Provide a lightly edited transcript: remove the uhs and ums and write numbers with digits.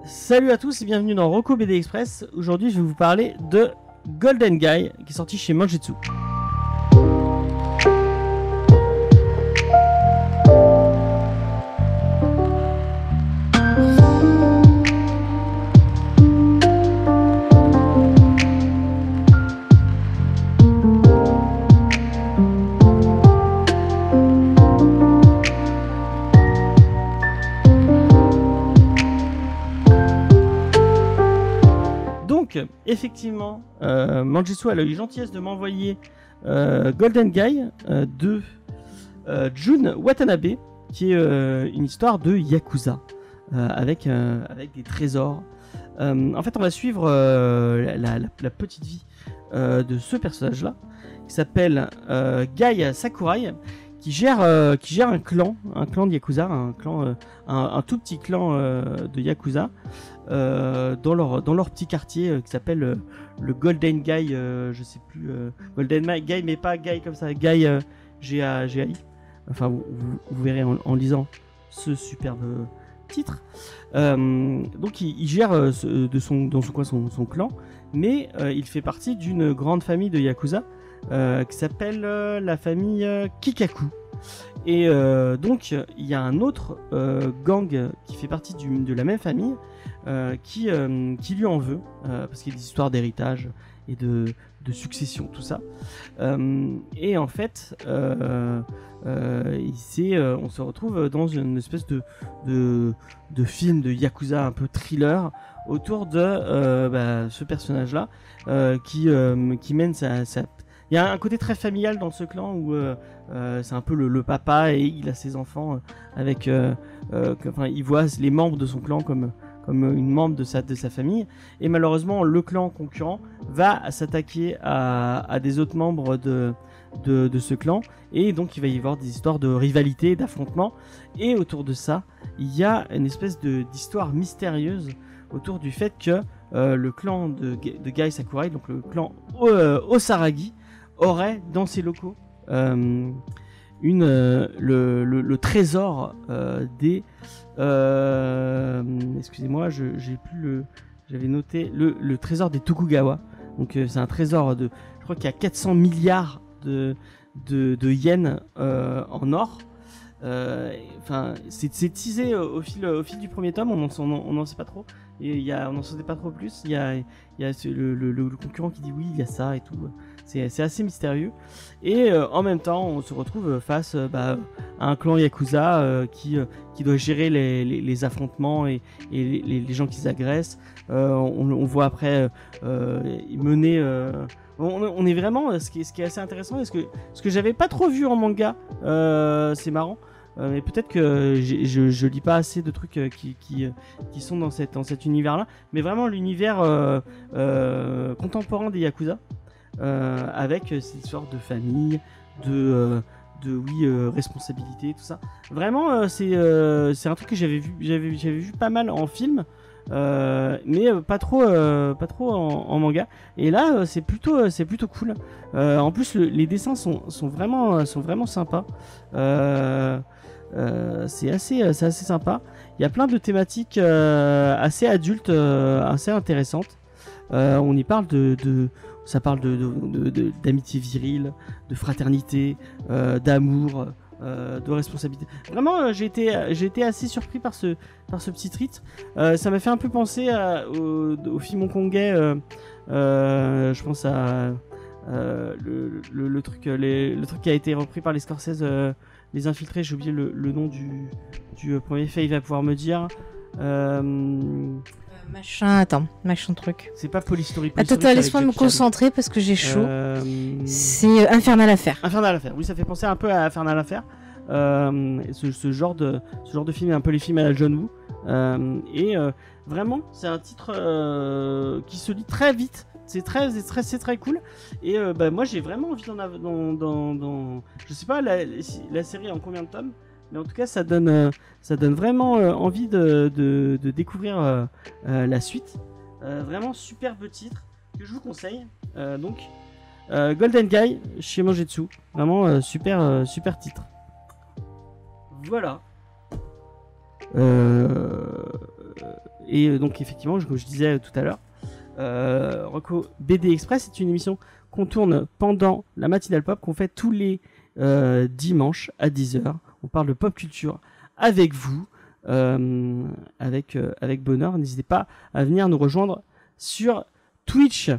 Salut à tous et bienvenue dans Rocco BD Express. Aujourd'hui, je vais vous parler de Golden Guy qui est sorti chez Mangetsu. Donc, effectivement, Mangetsu a eu gentillesse de m'envoyer Golden Guy de Jun Watanabe, qui est une histoire de Yakuza, avec des trésors. En fait, on va suivre la petite vie de ce personnage-là, qui s'appelle Guy Sakurai, qui gère un clan de Yakuza, un tout petit clan de Yakuza, dans leur petit quartier qui s'appelle le Golden Guy, je sais plus, Golden Guy, mais pas Guy comme ça, Guy G-A-I. Enfin, vous verrez en lisant ce superbe titre. Donc il gère son clan, mais il fait partie d'une grande famille de Yakuza qui s'appelle la famille Kikaku. Et donc il y a un autre gang qui fait partie de la même famille qui lui en veut parce qu'il y a des histoires d'héritage et de succession, tout ça. Et en fait on se retrouve dans une espèce de film de Yakuza un peu thriller autour de ce personnage là qui mène sa. Il y a un côté très familial dans ce clan où c'est un peu le papa et il a ses enfants avec il voit les membres de son clan comme une membre de sa famille, et malheureusement le clan concurrent va s'attaquer à des autres membres de ce clan, et donc il va y avoir des histoires de rivalité, d'affrontement, et autour de ça il y a une espèce d'histoire mystérieuse autour du fait que le clan de Guy Sakurai, donc le clan Osaragi, aurait dans ses locaux le trésor des excusez-moi, j'avais noté le trésor des Tokugawa. Donc c'est un trésor je crois qu'il y a 400 milliards de yens en or. Enfin, c'est teasé au fil du premier tome. On n'en sait pas trop. Et on n'en sait pas trop plus. Il y a le concurrent qui dit oui, il y a ça et tout. C'est assez mystérieux. Et en même temps, on se retrouve face à un clan Yakuza qui doit gérer les affrontements et les gens qui s'agressent. On voit après mener. On est vraiment, ce qui est assez intéressant, et ce que j'avais pas trop vu en manga, c'est marrant, mais peut-être que je lis pas assez de trucs qui sont dans cet univers-là, mais vraiment l'univers contemporain des Yakuza, avec ces histoires de famille, de responsabilité, tout ça. Vraiment, c'est un truc que j'avais vu pas mal en film. Mais pas trop en manga, et là c'est plutôt cool. En plus les dessins sont vraiment sympas. C'est assez sympa. Il y a plein de thématiques assez adultes, assez intéressantes. On y parle ça parle d'amitié virile, de fraternité, d'amour, de responsabilité. Vraiment, j'ai été assez surpris par ce petit titre. Ça m'a fait un peu penser au film hongkongais. Je pense à le truc qui a été repris par les Scorsese, Les Infiltrés. J'ai oublié le nom du premier fait. Il va pouvoir me dire. Machin truc. C'est pas Polystory. Attends, laisse-moi me concentrer parce que j'ai chaud. C'est Infernal Affair. Infernal Affair, oui, ça fait penser un peu à Infernal Affair. Ce genre de film, un peu les films à la John Woo. Vraiment, c'est un titre qui se lit très vite. C'est très cool. Et moi, j'ai vraiment envie d'en avoir dans je sais pas la série en combien de tomes. Mais en tout cas, ça donne vraiment envie de découvrir la suite. Vraiment superbe titre que je vous conseille. Donc Golden Guy chez Mangetsu. Vraiment super titre. Voilà. Et donc effectivement, comme je disais tout à l'heure, Reco BD Express, c'est une émission qu'on tourne pendant la matinale pop, qu'on fait tous les dimanches à 10h. On parle de pop culture avec vous, avec bonheur. N'hésitez pas à venir nous rejoindre sur Twitch.